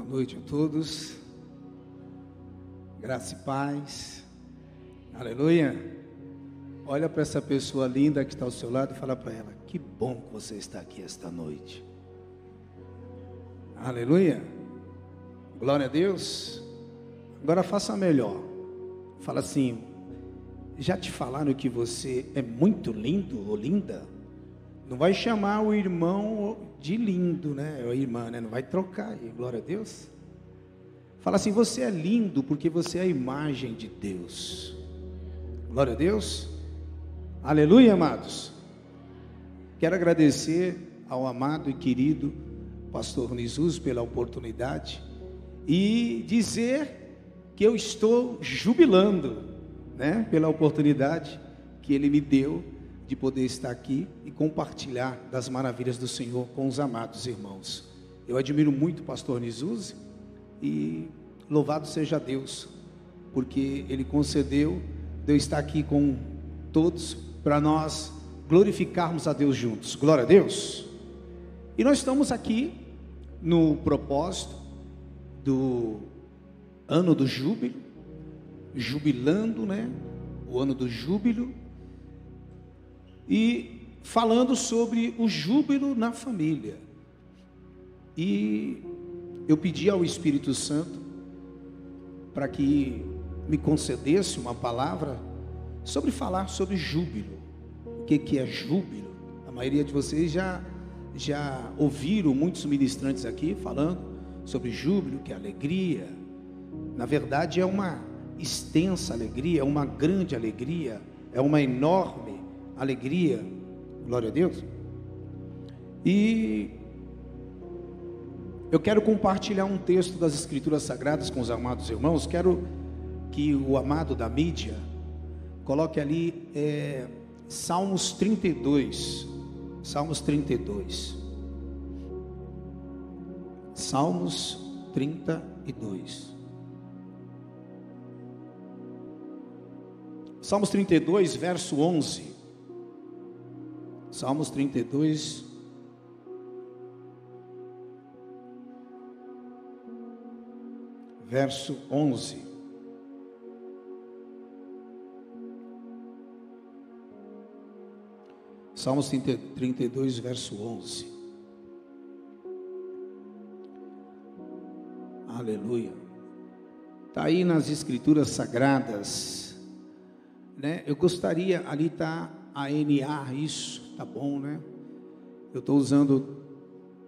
noite a todos, graça e paz, aleluia. Olha para essa pessoa linda que está ao seu lado e fala para ela: que bom que você está aqui esta noite, aleluia, glória a Deus. Agora faça melhor, fala assim: já te falaram que você é muito lindo ou linda? Não vai chamar o irmão de lindo, né? Ou a irmã, né? Não vai trocar aí, glória a Deus. Fala assim: você é lindo porque você é a imagem de Deus. Glória a Deus. Aleluia, amados. Quero agradecer ao amado e querido pastor Jesus pela oportunidade e dizer que eu estou jubilando, né? Pela oportunidade que ele me deu de poder estar aqui e compartilhar das maravilhas do Senhor com os amados irmãos. Eu admiro muito o pastor Jesus e louvado seja Deus, porque Ele concedeu de eu estar aqui com todos para nós glorificarmos a Deus juntos. Glória a Deus. E nós estamos aqui no propósito do ano do júbilo, jubilando, né? O ano do júbilo. E falando sobre o júbilo na família. E eu pedi ao Espírito Santo para que me concedesse uma palavra sobre falar sobre júbilo. O que é júbilo? A maioria de vocês já ouviram muitos ministrantes aqui falando sobre júbilo, que é alegria. Na verdade é uma extensa alegria, é uma grande alegria, é uma enorme alegria, glória a Deus. E eu quero compartilhar um texto das Escrituras Sagradas com os amados irmãos. Quero que o amado da mídia coloque ali Salmos 32. Salmos 32. Salmos 32. Salmos 32, verso 11. Salmos 32, verso 11. Salmos 32, verso 11. Aleluia. Está aí nas Escrituras Sagradas, né? Eu gostaria, ali está ANA, isso, tá bom, né? Eu estou usando,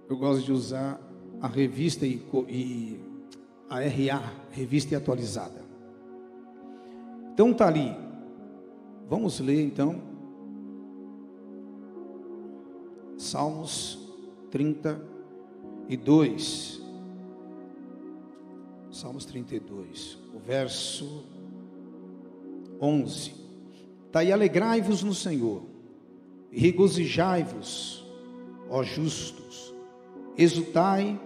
eu gosto de usar a revista e a RA, revista e atualizada. Então tá ali. Vamos ler então. Salmos 32. Salmos 32, o verso 11. Está aí: alegrai-vos no Senhor, e regozijai-vos, ó justos, exultai,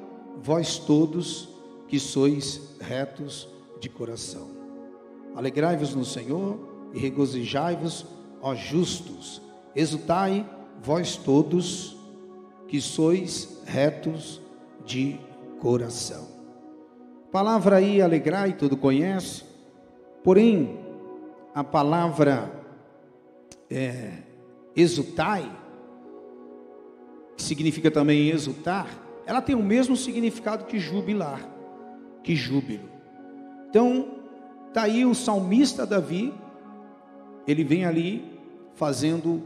vós todos que sois retos de coração. Alegrai-vos no Senhor, e regozijai-vos, ó justos, exultai, vós todos que sois retos de coração. Palavra aí, alegrai, todo conhece, porém, a palavra exultai, que significa também exultar, ela tem o mesmo significado que jubilar, que júbilo. Então, está aí o salmista Davi, ele vem ali fazendo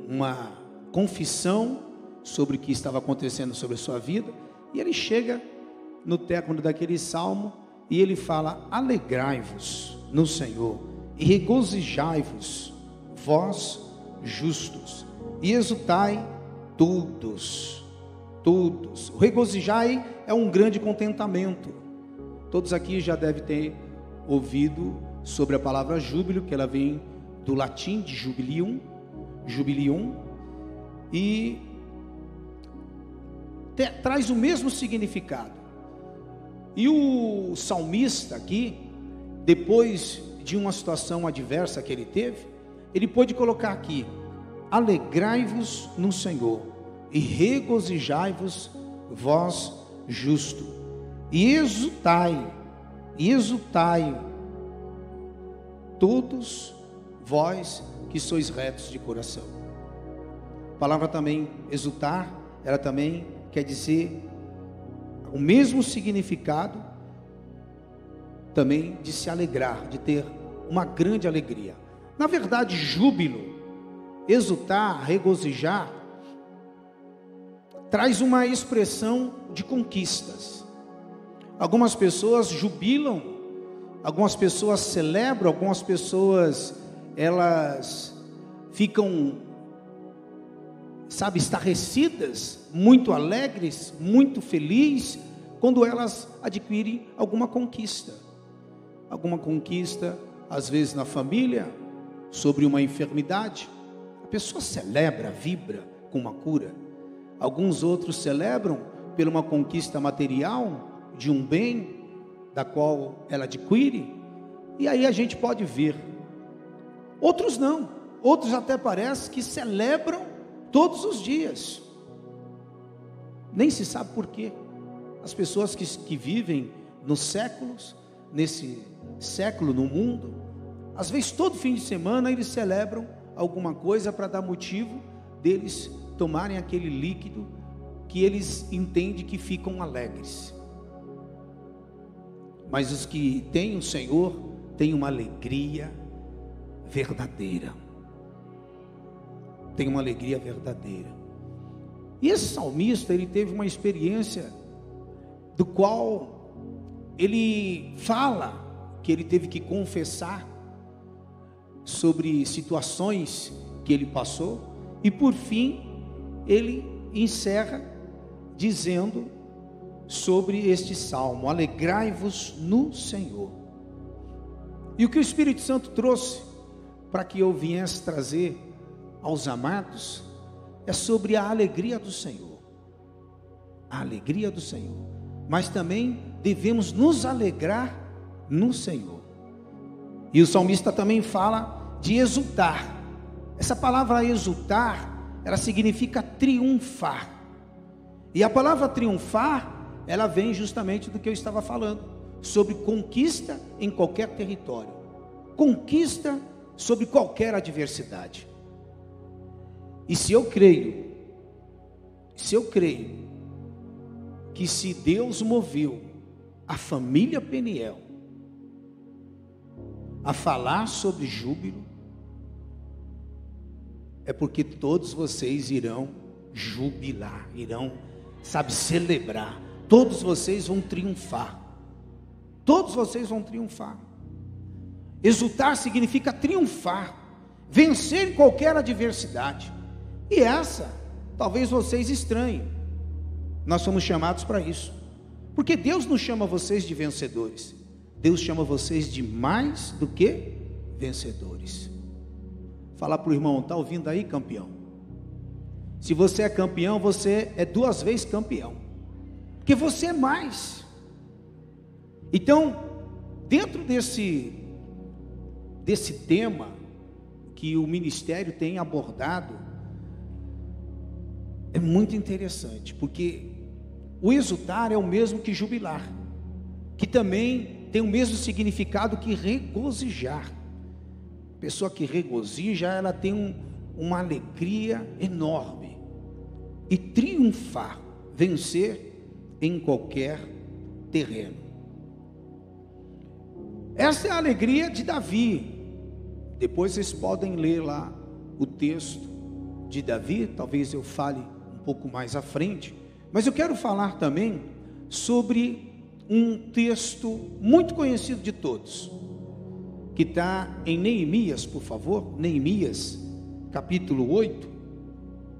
uma confissão sobre o que estava acontecendo sobre a sua vida, e ele chega no término daquele salmo, e ele fala: alegrai-vos no Senhor, e regozijai-vos, vós justos, e exultai todos. O regozijai é um grande contentamento. Todos aqui já devem ter ouvido sobre a palavra júbilo, que ela vem do latim de jubilium, e traz o mesmo significado. E o salmista aqui, depois de uma situação adversa que ele teve, ele pôde colocar aqui: alegrai-vos no Senhor, e regozijai-vos, vós justos. e exultai, todos vós que sois retos de coração. A palavra também exultar, ela também quer dizer o mesmo significado também de se alegrar, de ter uma grande alegria. Na verdade, júbilo, exultar, regozijar, traz uma expressão de conquistas. Algumas pessoas jubilam, algumas pessoas celebram, algumas pessoas, elas ficam, estarrecidas, muito alegres, muito felizes, quando elas adquirem alguma conquista. Alguma conquista, às vezes na família, sobre uma enfermidade. A pessoa celebra, vibra com uma cura. Alguns outros celebram por uma conquista material, de um bem, da qual ela adquire, e aí a gente pode ver. Outros não, outros até parece que celebram todos os dias, nem se sabe por quê. As pessoas que vivem nos séculos, nesse século no mundo, às vezes todo fim de semana eles celebram alguma coisa para dar motivo deles tomarem aquele líquido que eles entendem que ficam alegres. Mas os que têm o Senhor têm uma alegria verdadeira. Tem uma alegria verdadeira. E esse salmista, ele teve uma experiência do qual ele fala que ele teve que confessar sobre situações que ele passou, e por fim ele encerra dizendo sobre este salmo: alegrai-vos no Senhor. E o que o Espírito Santo trouxe para que eu viesse trazer aos amados é sobre a alegria do Senhor. A alegria do Senhor. Mas também devemos nos alegrar no Senhor. E o salmista também fala de exultar. Essa palavra exultar, ela significa triunfar. E a palavra triunfar, ela vem justamente do que eu estava falando, sobre conquista em qualquer território, conquista sobre qualquer adversidade. E se eu creio que se Deus moveu a família Peniel a falar sobre júbilo, é porque todos vocês irão jubilar, irão, celebrar. Todos vocês vão triunfar. Todos vocês vão triunfar. Exultar significa triunfar, vencer qualquer adversidade. E essa, talvez vocês estranhem. Nós somos chamados para isso. Porque Deus não chama vocês de vencedores. Deus chama vocês de mais do que vencedores. Fala para o irmão: está ouvindo aí, campeão? Se você é campeão, você é 2 vezes campeão. Porque você é mais. Então, dentro desse tema que o ministério tem abordado, é muito interessante, porque o exultar é o mesmo que jubilar, que também tem o mesmo significado que regozijar. A pessoa que regozija, ela tem uma alegria enorme. E triunfar, vencer em qualquer terreno. Essa é a alegria de Davi. Depois vocês podem ler lá o texto de Davi, talvez eu fale um pouco mais à frente, mas eu quero falar também sobre um texto muito conhecido de todos, que está em Neemias, por favor, Neemias, capítulo 8,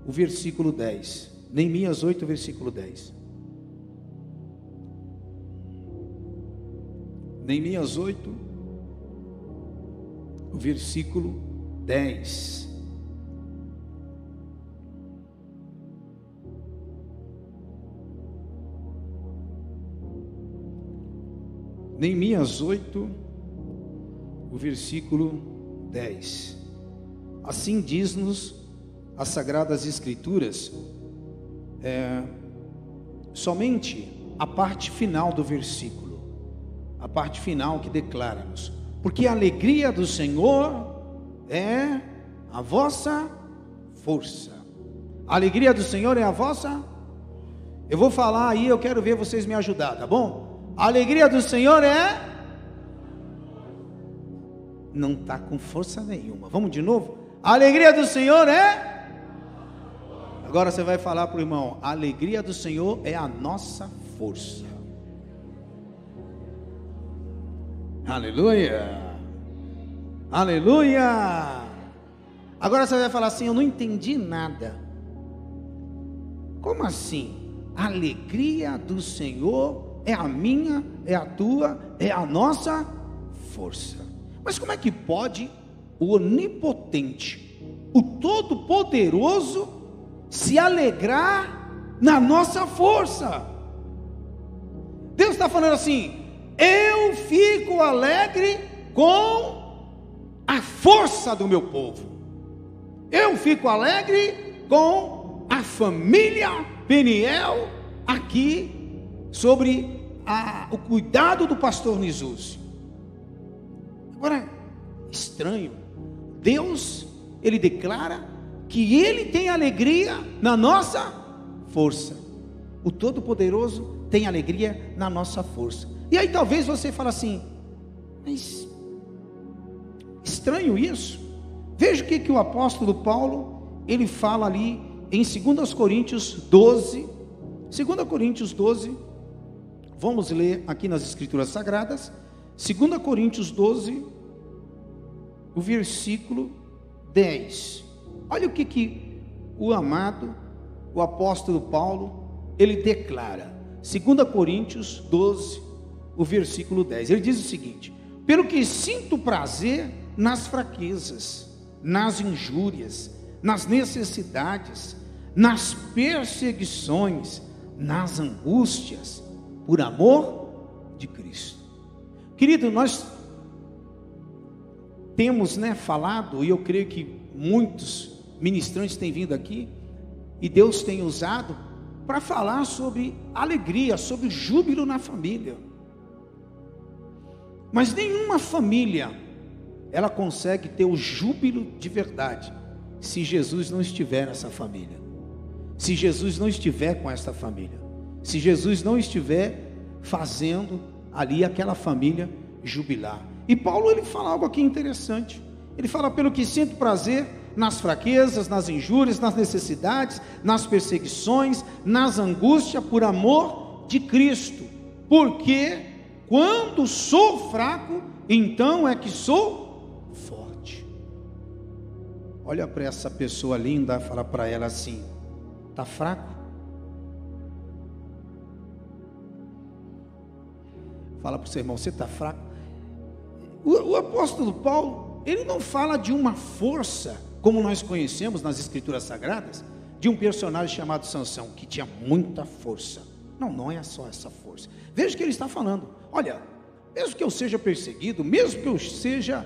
o versículo 10, Neemias 8, versículo 10. Neemias 8, o versículo 10. Neemias 8, o versículo 10. Assim diz-nos as Sagradas Escrituras: somente a parte final do versículo, a parte final que declara-nos: porque a alegria do Senhor é a vossa força. A alegria do Senhor é a vossa. Eu vou falar aí, eu quero ver vocês me ajudar, tá bom? A alegria do Senhor é. Não está com força nenhuma. Vamos de novo? A alegria do Senhor é. Agora você vai falar para o irmão: a alegria do Senhor é a nossa força. Aleluia, aleluia. Agora você vai falar assim: eu não entendi nada. Como assim? A alegria do Senhor é a minha, é a tua, é a nossa força. Mas como é que pode o onipotente, o todo-poderoso, se alegrar na nossa força? Deus está falando assim: eu fico alegre com a força do meu povo, eu fico alegre com a família Peniel aqui, sobre o cuidado do pastor Nisuzi. Agora, estranho, Deus, Ele declara que Ele tem alegria na nossa força. O Todo-Poderoso tem alegria na nossa força. E aí talvez você fale assim: mas estranho isso. Veja o que o apóstolo Paulo, ele fala ali em 2 Coríntios 12. 2 Coríntios 12, vamos ler aqui nas Escrituras Sagradas. 2 Coríntios 12, o versículo 10. Olha o que o amado, o apóstolo Paulo, ele declara. 2 Coríntios 12, o versículo 10. Ele diz o seguinte: pelo que sinto prazer nas fraquezas, nas injúrias, nas necessidades, nas perseguições, nas angústias, por amor de Cristo. Querido, nós temos falado, e eu creio que muitos ministrantes têm vindo aqui, e Deus tem usado para falar sobre alegria, sobre júbilo na família. Mas nenhuma família ela consegue ter o júbilo de verdade se Jesus não estiver nessa família, se Jesus não estiver com essa família, se Jesus não estiver fazendo ali aquela família jubilar. E Paulo, ele fala algo aqui interessante. Ele fala: pelo que sinto prazer nas fraquezas, nas injúrias, nas necessidades, nas perseguições, nas angústias, por amor de Cristo, porque quando sou fraco, então é que sou forte. Olha para essa pessoa linda, fala para ela assim: está fraco? Fala para o seu irmão: você está fraco? O apóstolo Paulo, ele não fala de uma força, como nós conhecemos nas Escrituras Sagradas, de um personagem chamado Sansão, que tinha muita força. Não, não é só essa força. Veja o que ele está falando: olha, mesmo que eu seja perseguido, mesmo que eu esteja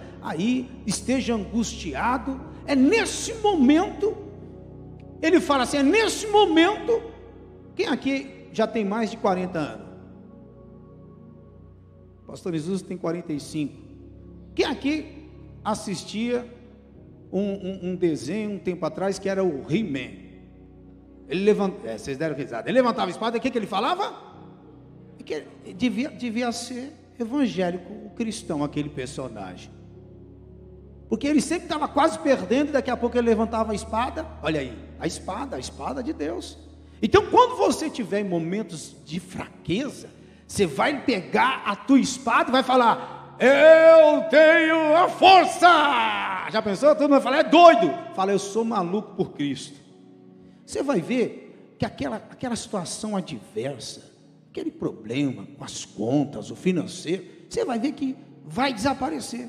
angustiado, é nesse momento, ele fala assim, é nesse momento. Quem aqui já tem mais de 40 anos? Pastor Jesus tem 45. Quem aqui assistia um desenho um tempo atrás que era o He-Man? Ele levantava, vocês deram risada, ele levantava a espada, e o que ele falava? Que devia ser evangélico, cristão, aquele personagem, porque ele sempre estava quase perdendo, e daqui a pouco ele levantava a espada. Olha aí, a espada de Deus. Então, quando você tiver em momentos de fraqueza, você vai pegar a tua espada e vai falar: eu tenho a força. Já pensou? Todo mundo vai falar: é doido. Fala: eu sou maluco por Cristo. Você vai ver que aquela situação adversa, aquele problema com as contas, o financeiro, você vai ver que vai desaparecer.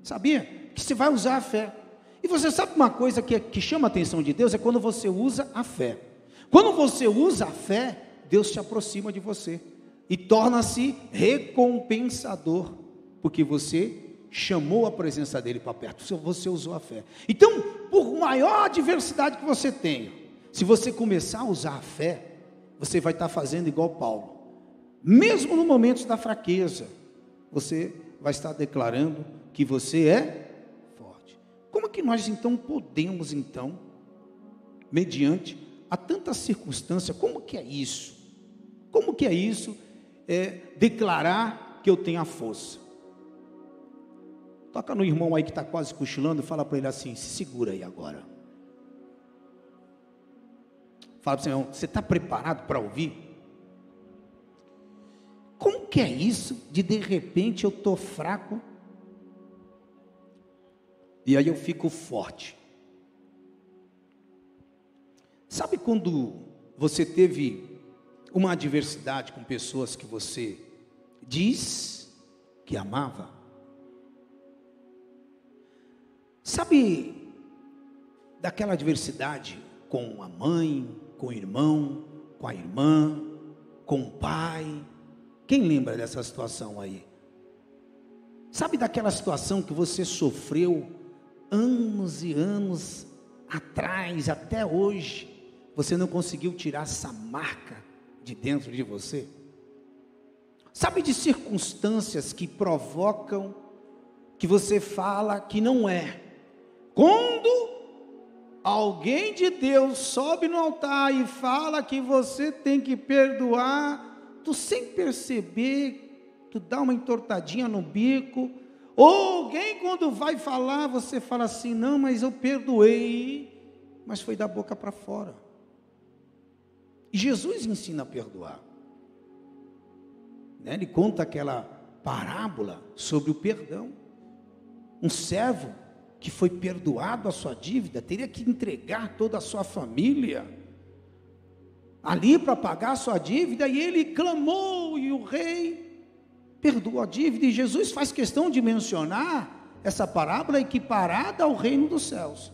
Sabia? Que você vai usar a fé. E você sabe uma coisa que chama a atenção de Deus? É quando você usa a fé. Quando você usa a fé, Deus se aproxima de você e torna-se recompensador, porque você chamou a presença dele para perto, você usou a fé. Então, por maior adversidade que você tenha, se você começar a usar a fé, você vai estar fazendo igual Paulo. Mesmo no momento da fraqueza, você vai estar declarando que você é forte. Como é que nós então podemos mediante a tanta circunstância, como que é isso? Como que é isso? Declarar que eu tenho a força. Toca no irmão aí que está quase cochilando e fala para ele assim: se segura aí agora. Fala para o Senhor: você está preparado para ouvir? Como que é isso de repente eu estou fraco e aí eu fico forte? Sabe quando você teve uma adversidade com pessoas que você diz que amava? Sabe daquela adversidade com a mãe, com o irmão, com a irmã, com o pai? Quem lembra dessa situação aí? Sabe daquela situação que você sofreu anos e anos atrás, até hoje, você não conseguiu tirar essa marca de dentro de você? Sabe de circunstâncias que provocam que você fala que não é? Quando alguém de Deus sobe no altar e fala que você tem que perdoar, tu sem perceber, tu dá uma entortadinha no bico, ou alguém quando vai falar, você fala assim: não, mas eu perdoei, mas foi da boca para fora. E Jesus ensina a perdoar, né? Ele conta aquela parábola sobre o perdão. Um servo que foi perdoado a sua dívida, teria que entregar toda a sua família ali para pagar a sua dívida, e ele clamou, e o rei perdoou a dívida, e Jesus faz questão de mencionar essa parábola equiparada ao reino dos céus.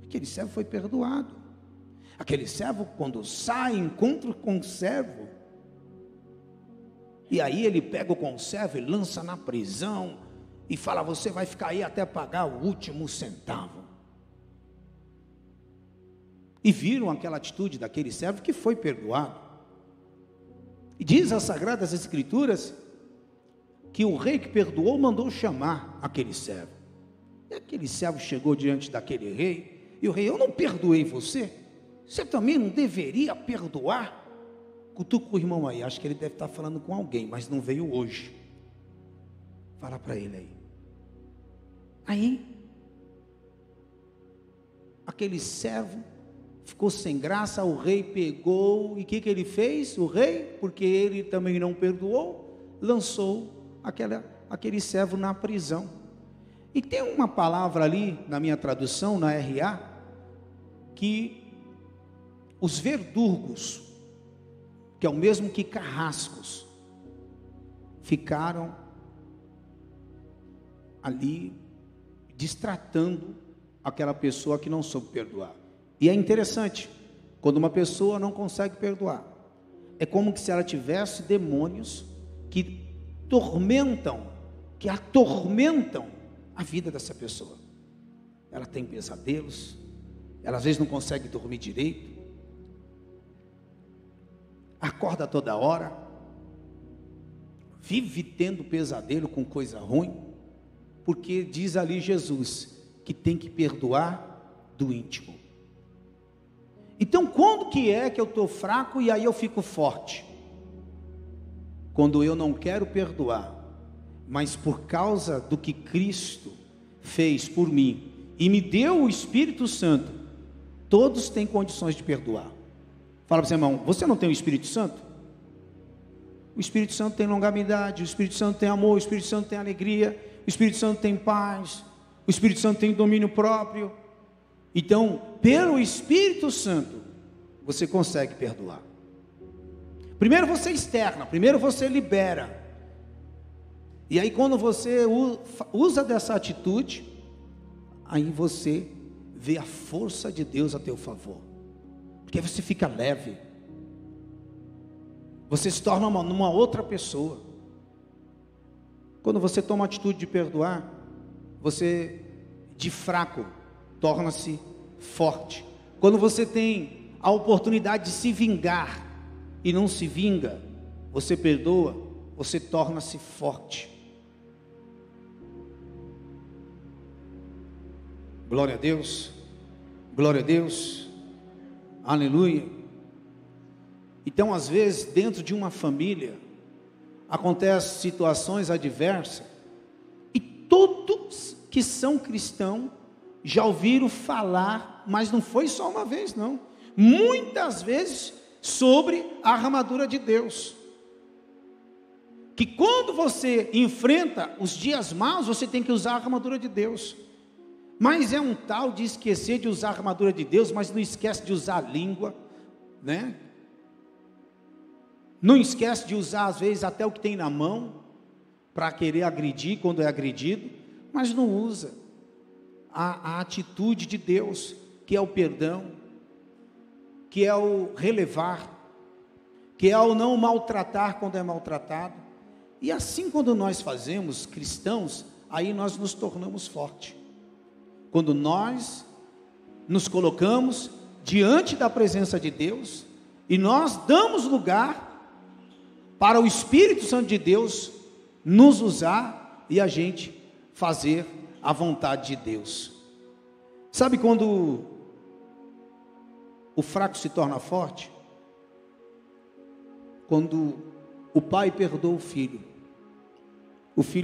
Aquele servo foi perdoado. Aquele servo, quando sai, encontra com o servo, e aí ele pega o conservo e lança na prisão, e fala: você vai ficar aí até pagar o último centavo. E viram aquela atitude daquele servo que foi perdoado. E diz as Sagradas Escrituras que o rei que perdoou mandou chamar aquele servo. E aquele servo chegou diante daquele rei, e o rei: eu não perdoei você? Você também não deveria perdoar? Cutuca o irmão aí, acho que ele deve estar falando com alguém, mas não veio hoje. Fala para ele aí. Aí, aquele servo ficou sem graça, o rei pegou, e o que ele fez? O rei, porque ele também não perdoou, lançou aquele servo na prisão. E tem uma palavra ali, na minha tradução, na RA, que os verdugos, que é o mesmo que carrascos, ficaram ali destratando aquela pessoa que não soube perdoar. E é interessante, quando uma pessoa não consegue perdoar, é como se ela tivesse demônios que atormentam a vida dessa pessoa. Ela tem pesadelos, ela às vezes não consegue dormir direito, acorda toda hora, vive tendo pesadelo com coisa ruim, porque diz ali Jesus que tem que perdoar do íntimo. Então, quando que é que eu estou fraco e aí eu fico forte? Quando eu não quero perdoar, mas por causa do que Cristo fez por mim e me deu o Espírito Santo, todos têm condições de perdoar. Fala para você, irmão: você não tem o Espírito Santo? O Espírito Santo tem longanimidade, o Espírito Santo tem amor, o Espírito Santo tem alegria, o Espírito Santo tem paz, o Espírito Santo tem domínio próprio. Então, pelo Espírito Santo, você consegue perdoar. Primeiro você externa, primeiro você libera. E aí quando você usa dessa atitude, aí você vê a força de Deus a teu favor. Porque você fica leve. Você se torna uma outra pessoa. Quando você toma a atitude de perdoar, você de fraco torna-se forte. Quando você tem a oportunidade de se vingar, e não se vinga, você perdoa, você torna-se forte. Glória a Deus, glória a Deus, aleluia. Então, às vezes, dentro de uma família, acontecem situações adversas, e todos que são cristãos já ouviram falar, mas não foi só uma vez, não, muitas vezes, sobre a armadura de Deus, que quando você enfrenta os dias maus, você tem que usar a armadura de Deus. Mas é um tal de esquecer de usar a armadura de Deus, mas não esquece de usar a língua, né? Não esquece de usar às vezes até o que tem na mão, para querer agredir quando é agredido, mas não usa a atitude de Deus, que é o perdão, que é o relevar, que é o não maltratar quando é maltratado. E assim, quando nós fazemos, cristãos, aí nós nos tornamos fortes. Quando nós nos colocamos diante da presença de Deus, e nós damos lugar para o Espírito Santo de Deus nos usar, e a gente fazer a vontade de Deus. Sabe quando o fraco se torna forte? Quando o pai perdoa o filho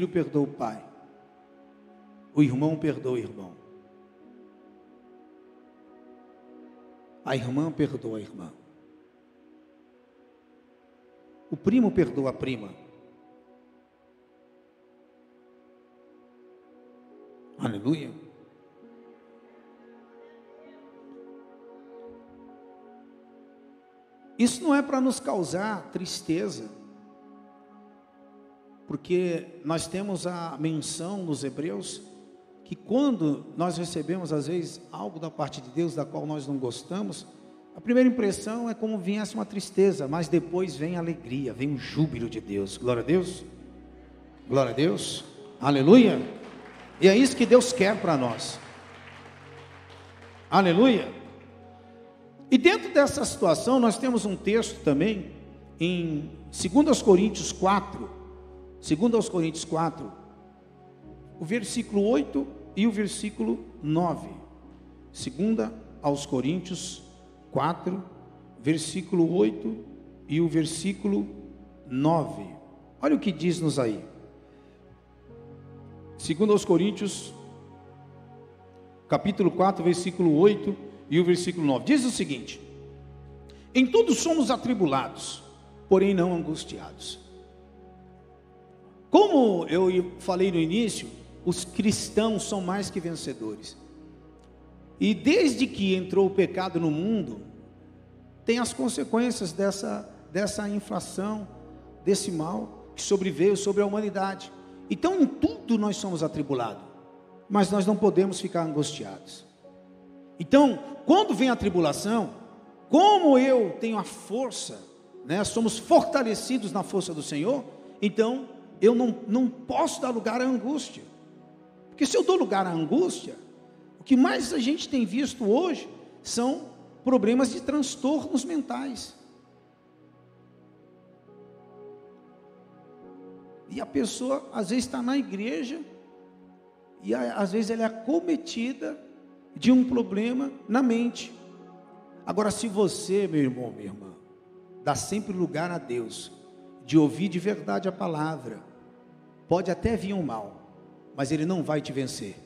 perdoa o pai, o irmão perdoa o irmão, a irmã perdoa a irmã, o primo perdoa a prima. Aleluia. Isso não é para nos causar tristeza, porque nós temos a menção nos Hebreus, que quando nós recebemos às vezes algo da parte de Deus, da qual nós não gostamos, a primeira impressão é como viesse uma tristeza, mas depois vem a alegria, vem o júbilo de Deus. Glória a Deus, glória a Deus, aleluia. E é isso que Deus quer para nós, aleluia. E dentro dessa situação nós temos um texto também em 2 Coríntios 4, o versículo 8 e o versículo 9. 2 aos Coríntios 4, versículo 8 e o versículo 9. Olha o que diz-nos aí. 2 aos Coríntios, capítulo 4, versículo 8 e o versículo 9. Diz o seguinte: em tudo somos atribulados, porém não angustiados. Como eu falei no início, os cristãos são mais que vencedores. E desde que entrou o pecado no mundo, tem as consequências dessa inflação, desse mal que sobreveio sobre a humanidade. Então em tudo nós somos atribulados, mas nós não podemos ficar angustiados. Então, quando vem a tribulação, como eu tenho a força, né, somos fortalecidos na força do Senhor, então eu não posso dar lugar à angústia. Porque se eu dou lugar à angústia, o que mais a gente tem visto hoje são problemas de transtornos mentais. E a pessoa às vezes está na igreja, e às vezes ela é acometida de um problema na mente. Agora, se você, meu irmão, minha irmã, dá sempre lugar a Deus, de ouvir de verdade a palavra, pode até vir um mal, mas ele não vai te vencer,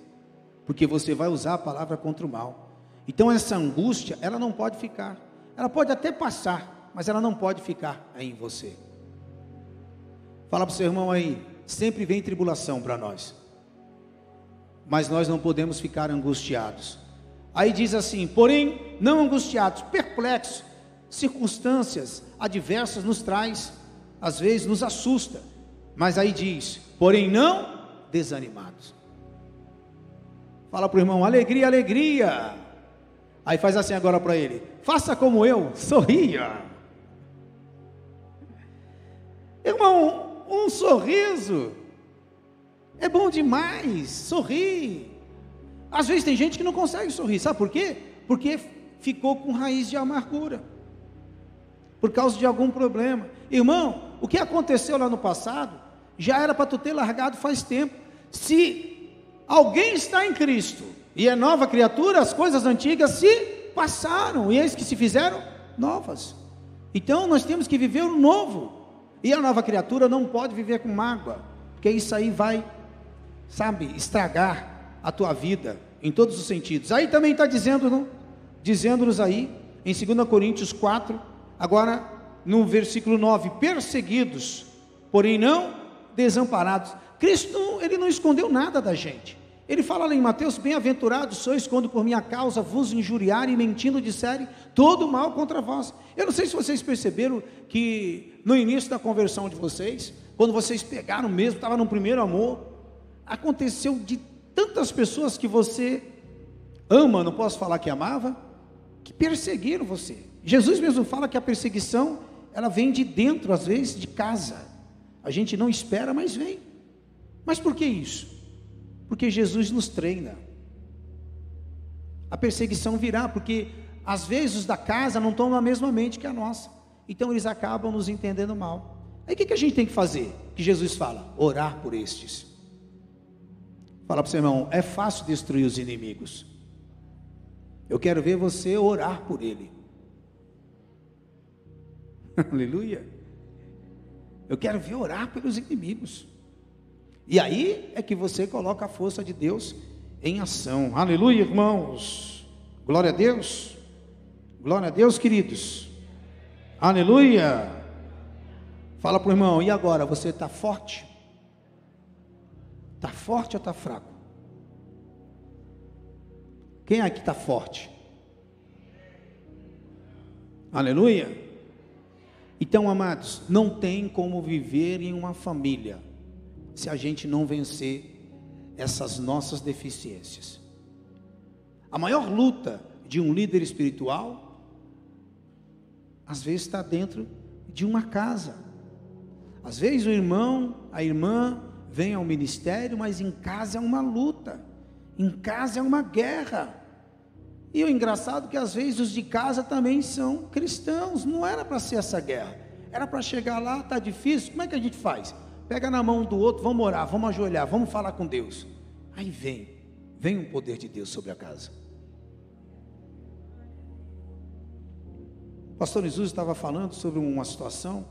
porque você vai usar a palavra contra o mal. Então essa angústia, ela não pode ficar, ela pode até passar, mas ela não pode ficar aí em você. Fala para o seu irmão aí, sempre vem tribulação para nós, mas nós não podemos ficar angustiados. Aí diz assim: porém não angustiados, perplexos, circunstâncias adversas nos traz, às vezes nos assusta, mas aí diz, porém não desanimados. Fala para o irmão, alegria, alegria. Aí faz assim agora para ele, faça como eu, sorria. Irmão, um sorriso é bom demais, sorrir. Às vezes tem gente que não consegue sorrir, sabe por quê? Porque ficou com raiz de amargura. por causa de algum problema. Irmão, o que aconteceu lá no passado, já era para tu ter largado faz tempo. Se alguém está em Cristo e é nova criatura, as coisas antigas se passaram, e eis que se fizeram novas. Então nós temos que viver o novo, e a nova criatura não pode viver com mágoa, porque isso aí vai, estragar a tua vida, em todos os sentidos. Aí também está dizendo-nos aí, em 2 Coríntios 4, agora no versículo 9, perseguidos, porém não desamparados. Cristo, ele não escondeu nada da gente. Ele fala lá em Mateus: bem-aventurados sois quando por minha causa vos injuriarem e mentindo disserem todo mal contra vós. Eu não sei se vocês perceberam que no início da conversão de vocês, quando vocês pegaram mesmo, estava no primeiro amor, aconteceu de tantas pessoas que você ama, não posso falar que amava, que perseguiram você. Jesus mesmo fala que a perseguição, ela vem de dentro, às vezes de casa. A gente não espera, mas vem. Mas por que isso? Porque Jesus nos treina. A perseguição virá, porque às vezes os da casa não estão na mesma mente que a nossa, então eles acabam nos entendendo mal. Aí o que a gente tem que fazer? Que Jesus fala: orar por estes. Fala para o seu irmão: é fácil destruir os inimigos. Eu quero ver você orar por ele. Aleluia. Eu quero ver orar pelos inimigos. E aí é que você coloca a força de Deus em ação. Aleluia, irmãos. Glória a Deus. Glória a Deus, queridos. Aleluia. Fala para o irmão: e agora, você está forte? Está forte ou está fraco? Quem aqui está forte? Aleluia. Então, amados, não tem como viver em uma família se a gente não vencer essas nossas deficiências. A maior luta de um líder espiritual, às vezes está dentro de uma casa. Às vezes o irmão, a irmã vem ao ministério, mas em casa é uma luta, em casa é uma guerra. E o engraçado é que às vezes os de casa também são cristãos. Não era para ser essa guerra, era para chegar lá: está difícil, como é que a gente faz? Pega na mão do outro, vamos orar, vamos ajoelhar, vamos falar com Deus. Aí vem um poder de Deus sobre a casa. O pastor Jesus estava falando sobre uma situação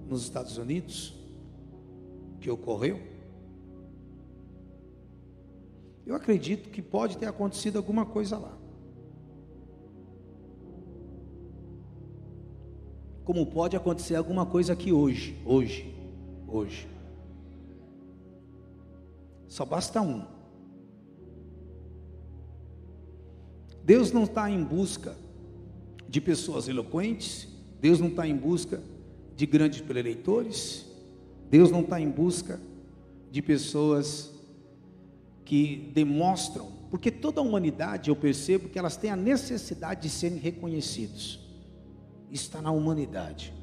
nos Estados Unidos que ocorreu. Eu acredito que pode ter acontecido alguma coisa lá. Como pode acontecer alguma coisa aqui hoje. Só basta um. Deus não está em busca de pessoas eloquentes, Deus não está em busca de grandes preleitores, Deus não está em busca de pessoas que demonstram, porque toda a humanidade, eu percebo que elas têm a necessidade de serem reconhecidos. Isso está na humanidade.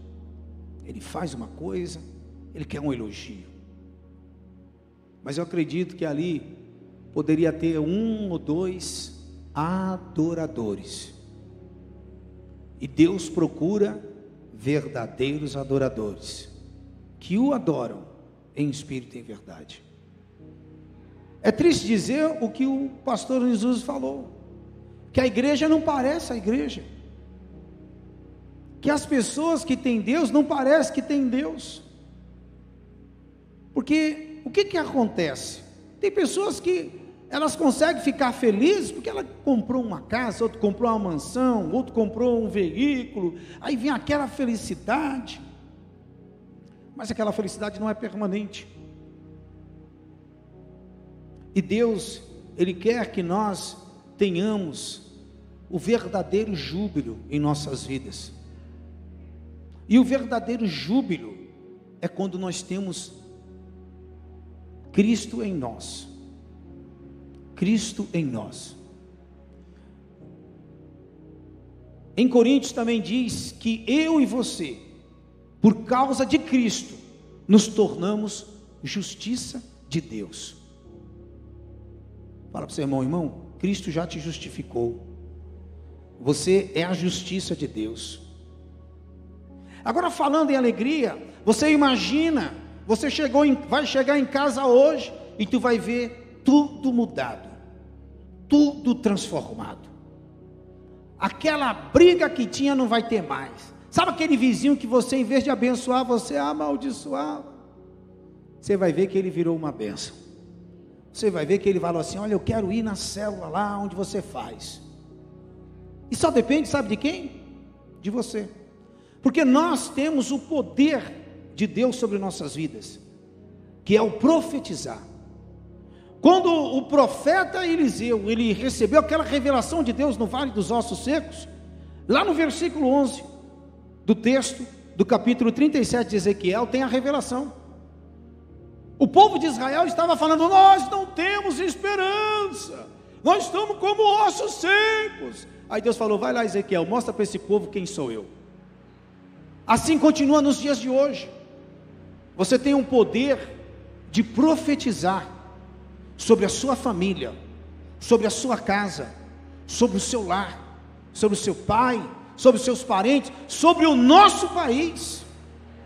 Ele faz uma coisa, ele quer um elogio. Mas eu acredito que ali poderia ter 1 ou 2 adoradores. E Deus procura verdadeiros adoradores, que o adoram em espírito e em verdade. É triste dizer o que o pastor Jesus falou, que a igreja não parece a igreja, que as pessoas que têm Deus não parecem que têm Deus. Porque o que acontece? Tem pessoas que elas conseguem ficar felizes porque ela comprou uma casa, outro comprou uma mansão, outro comprou um veículo, aí vem aquela felicidade, mas aquela felicidade não é permanente. E Deus, Ele quer que nós tenhamos o verdadeiro júbilo em nossas vidas. E o verdadeiro júbilo é quando nós temos Cristo em nós. Cristo em nós. Em Coríntios também diz que eu e você, por causa de Cristo, nos tornamos justiça de Deus. Fala para o seu irmão: irmão, Cristo já te justificou. Você é a justiça de Deus. Agora, falando em alegria, você imagina, vai chegar em casa hoje e tu vai ver tudo mudado, tudo transformado. Aquela briga que tinha não vai ter mais. Sabe aquele vizinho que você, em vez de abençoar, você amaldiçoava? Você vai ver que ele virou uma bênção. Você vai ver que ele falou assim: olha, eu quero ir na célula lá onde você faz. E só depende, sabe de quem? De você. Porque nós temos o poder de Deus sobre nossas vidas, que é o profetizar. Quando o profeta Eliseu, ele recebeu aquela revelação de Deus no Vale dos Ossos Secos, lá no versículo 11 do texto, do capítulo 37 de Ezequiel, tem a revelação. O povo de Israel estava falando: nós não temos esperança, nós estamos como ossos secos. Aí Deus falou: vai lá, Ezequiel, mostra para esse povo quem sou eu. Assim continua nos dias de hoje. Você tem um poder de profetizar sobre a sua família, sobre a sua casa, sobre o seu lar, sobre o seu pai, sobre os seus parentes, sobre o nosso país,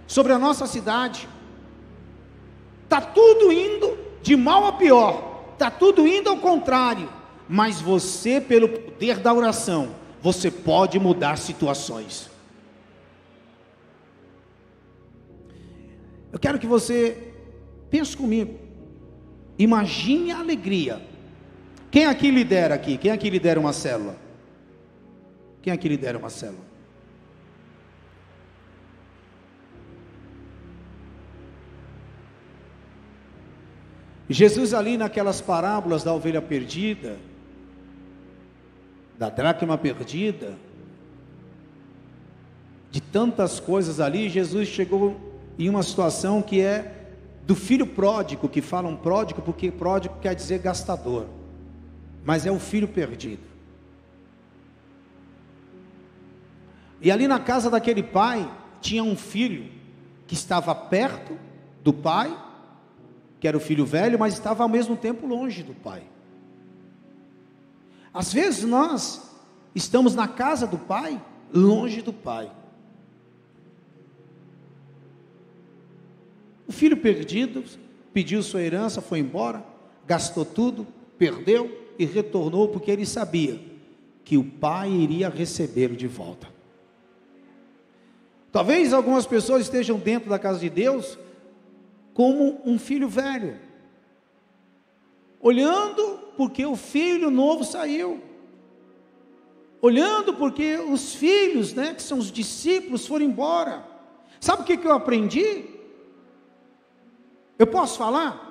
sobre a nossa cidade. Está tudo indo de mal a pior, está tudo indo ao contrário, mas você, pelo poder da oração, você pode mudar situações. Eu quero que você pense comigo, imagine a alegria. Quem aqui lidera aqui? Quem aqui lidera uma célula? Quem aqui lidera uma célula? Jesus ali naquelas parábolas da ovelha perdida, da dracma perdida, de tantas coisas ali, Jesus chegou em uma situação que é do filho pródigo, que falam pródigo porque pródigo quer dizer gastador, mas é o filho perdido. E ali na casa daquele pai, tinha um filho que estava perto do pai, que era o filho velho, mas estava ao mesmo tempo longe do pai. Às vezes nós estamos na casa do pai, longe do pai. O filho perdido pediu sua herança, foi embora, gastou tudo, perdeu e retornou porque ele sabia que o pai iria recebê-lo de volta. Talvez algumas pessoas estejam dentro da casa de Deus como um filho velho, olhando porque o filho novo saiu, olhando porque os filhos, que são os discípulos, foram embora. Sabe o que eu aprendi? Eu posso falar?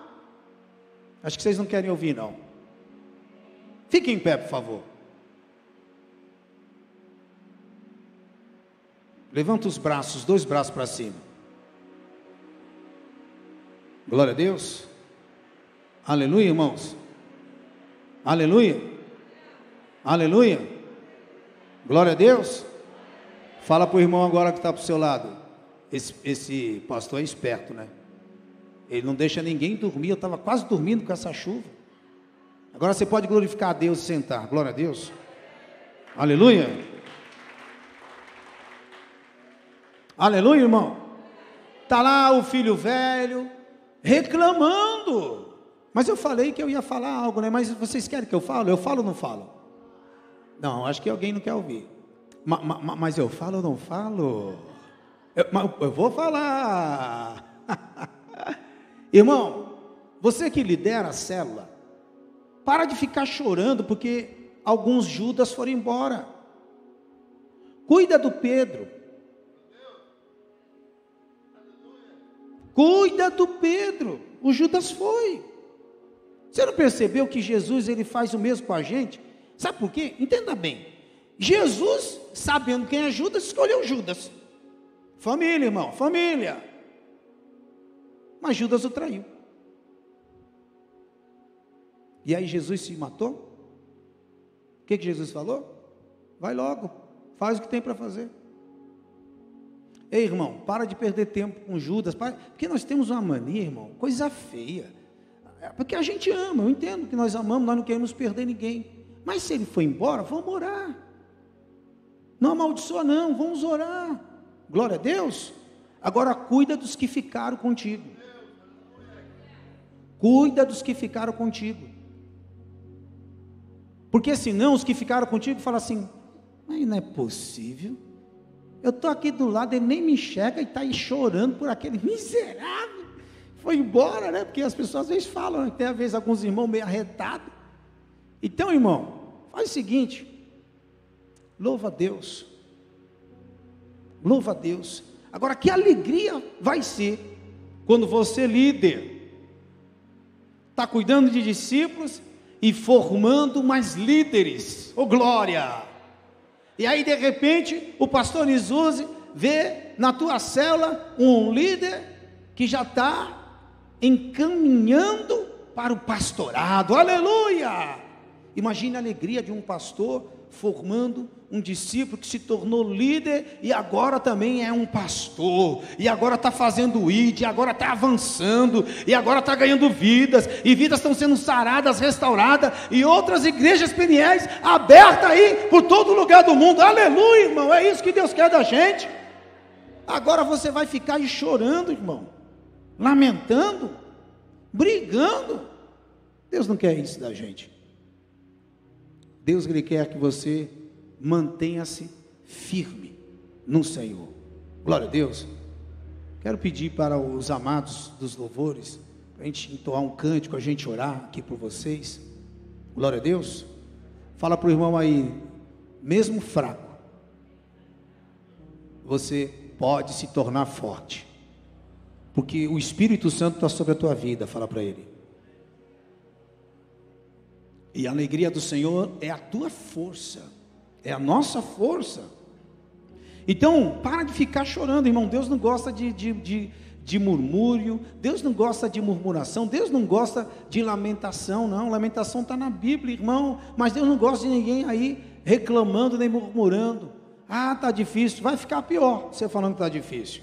Acho que vocês não querem ouvir, não. Fiquem em pé, por favor. Levanta os braços, 2 braços para cima. Glória a Deus. Aleluia, irmãos. Aleluia. Aleluia. Glória a Deus. Fala para o irmão agora que está para o seu lado. Esse pastor é esperto, né? Ele não deixa ninguém dormir. Eu estava quase dormindo com essa chuva. Agora você pode glorificar a Deus e sentar. Glória a Deus. Aleluia. Aleluia, irmão. Está lá o filho velho reclamando. Mas eu falei que eu ia falar algo, né? Mas vocês querem que eu fale? Eu falo ou não falo? Não, acho que alguém não quer ouvir. Mas eu falo ou não falo? Eu vou falar. Irmão, você que lidera a célula, para de ficar chorando porque alguns Judas foram embora. Cuida do Pedro. Cuida do Pedro. O Judas foi. Você não percebeu que Jesus, ele faz o mesmo com a gente? Sabe por quê? Entenda bem. Jesus, sabendo quem é Judas, escolheu Judas. Família, irmão, família. Mas Judas o traiu. E aí Jesus se matou? O que Jesus falou? Vai logo, faz o que tem para fazer. Ei, irmão, para de perder tempo com Judas, porque nós temos uma mania, irmão, coisa feia. Porque a gente ama, eu entendo que nós amamos, nós não queremos perder ninguém. Mas se ele foi embora, vamos orar. Não amaldiçoa não, vamos orar. Glória a Deus. Agora cuida dos que ficaram contigo. Cuida dos que ficaram contigo. Porque senão os que ficaram contigo falam assim: mas não é possível. Eu estou aqui do lado, ele nem me enxerga e está aí chorando por aquele miserável. Foi embora, né? Porque as pessoas às vezes falam, né? Tem às vezes alguns irmãos meio arretados. Então, irmão, faz o seguinte: louva a Deus. Louva a Deus. Agora, que alegria vai ser quando você, líder, está cuidando de discípulos e formando mais líderes. Oh, glória! E aí, de repente, o pastor Isuze vê na tua célula um líder que já está encaminhando para o pastorado. Aleluia! Imagine a alegria de um pastor formando um discípulo que se tornou líder e agora também é um pastor, e agora está fazendo ID, e agora está avançando, e agora está ganhando vidas, e vidas estão sendo saradas, restauradas, e outras igrejas peniéis abertas aí por todo lugar do mundo. Aleluia, irmão, é isso que Deus quer da gente. Agora você vai ficar aí chorando, irmão, lamentando, brigando. Deus não quer isso da gente. Deus, Ele quer que você mantenha-se firme no Senhor. Glória a Deus. Quero pedir para os amados dos louvores, para a gente entoar um cântico, a gente orar aqui por vocês. Glória a Deus. Fala para o irmão aí, mesmo fraco, você pode se tornar forte, porque o Espírito Santo está sobre a tua vida. Fala para ele. E a alegria do Senhor é a tua força, é a nossa força. Então, para de ficar chorando, irmão. Deus não gosta de murmúrio, Deus não gosta de murmuração, Deus não gosta de lamentação, não. Lamentação está na Bíblia, irmão, mas Deus não gosta de ninguém aí reclamando nem murmurando. Ah, está difícil, vai ficar pior você falando que está difícil.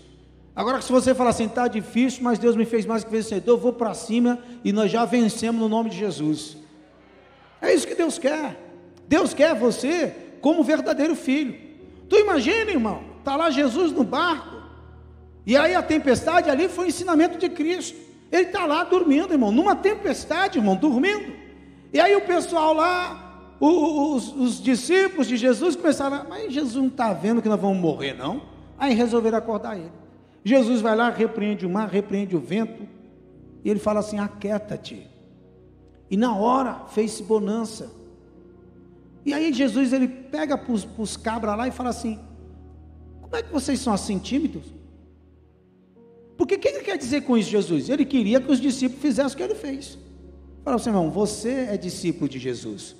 Agora, se você falar assim, está difícil, mas Deus me fez mais que vencedor, eu vou para cima e nós já vencemos no nome de Jesus. É isso que Deus quer. Deus quer você como verdadeiro filho. Tu imagina, irmão, está lá Jesus no barco, e aí a tempestade ali foi o ensinamento de Cristo. Ele está lá dormindo, irmão, numa tempestade, irmão, dormindo. E aí o pessoal lá, os discípulos de Jesus começaram, mas Jesus não está vendo que nós vamos morrer, não? Aí resolveram acordar ele. Jesus vai lá, repreende o mar, repreende o vento, e ele fala assim: aquieta-te. E na hora fez-se bonança. E aí Jesus, ele pega para os cabras lá e fala assim: como é que vocês são assim tímidos? Porque o que ele quer dizer com isso, Jesus? Ele queria que os discípulos fizessem o que ele fez. Fala assim, irmão, você é discípulo de Jesus.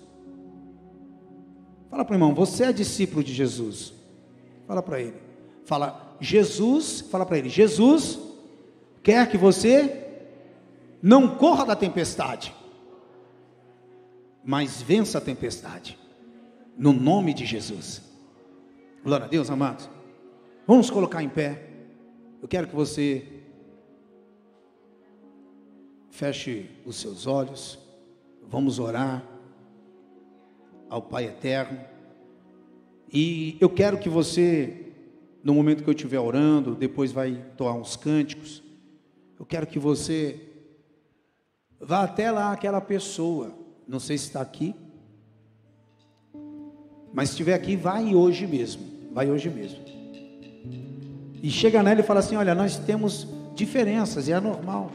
Fala para o irmão, você é discípulo de Jesus. Fala para ele. Fala, Jesus, fala para ele, Jesus quer que você não corra da tempestade, mas vença a tempestade, no nome de Jesus. Glória a Deus, amados. Vamos colocar em pé. Eu quero que você feche os seus olhos. Vamos orar ao Pai Eterno. E eu quero que você, no momento que eu estiver orando, depois vai entoar uns cânticos, eu quero que você vá até lá aquela pessoa. Não sei se está aqui, mas se estiver aqui, vai hoje mesmo. Vai hoje mesmo. E chega nela e fala assim: olha, nós temos diferenças, e é normal,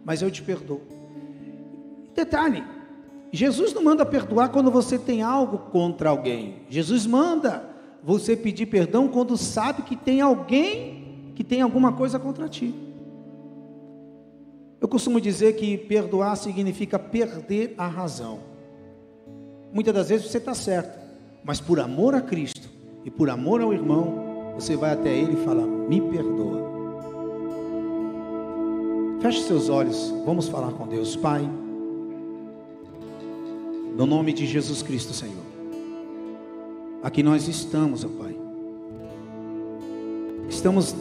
mas eu te perdoo. Detalhe, Jesus não manda perdoar quando você tem algo contra alguém. Jesus manda você pedir perdão quando sabe que tem alguém que tem alguma coisa contra ti. Eu costumo dizer que perdoar significa perder a razão. Muitas das vezes você está certo, mas por amor a Cristo e por amor ao irmão, você vai até ele e fala: me perdoa. Feche seus olhos, vamos falar com Deus. Pai, no nome de Jesus Cristo, Senhor, aqui nós estamos, ó Pai, estamos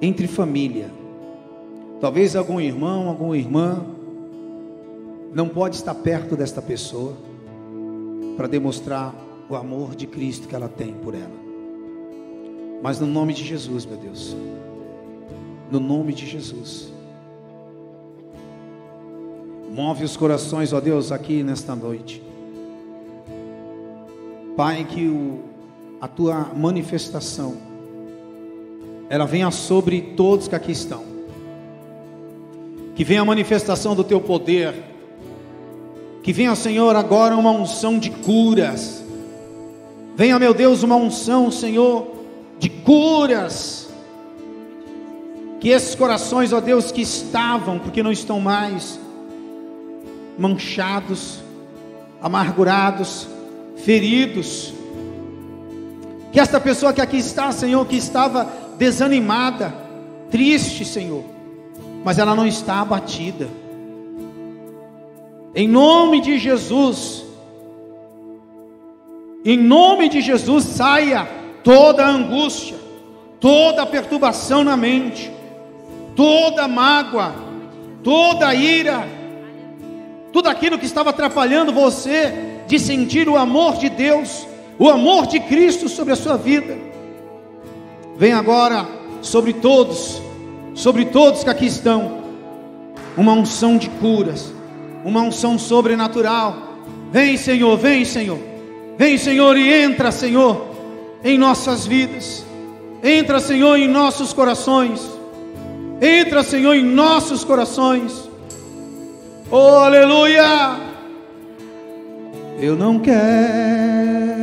entre família. Talvez algum irmão, alguma irmã não pode estar perto desta pessoa para demonstrar o amor de Cristo que ela tem por ela. Mas no nome de Jesus, meu Deus, no nome de Jesus, move os corações, ó Deus, aqui nesta noite. Pai, que a tua manifestação, ela venha sobre todos que aqui estão. Que venha a manifestação do teu poder. Que venha, Senhor, agora uma unção de curas. Venha, meu Deus, uma unção, Senhor, de curas. Que esses corações, ó Deus, que estavam, porque não estão mais, manchados, amargurados, feridos. Que esta pessoa que aqui está, Senhor, que estava desanimada, triste, Senhor, mas ela não está abatida. Em nome de Jesus, saia toda a angústia, toda a perturbação na mente, toda a mágoa, toda a ira, tudo aquilo que estava atrapalhando você de sentir o amor de Deus, o amor de Cristo sobre a sua vida. Vem agora sobre todos que aqui estão, uma unção de curas, uma unção sobrenatural. Vem, Senhor, vem, Senhor, vem, Senhor, e entra, Senhor, em nossas vidas. Entra, Senhor, em nossos corações. Entra, Senhor, em nossos corações. Oh, aleluia! Eu não quero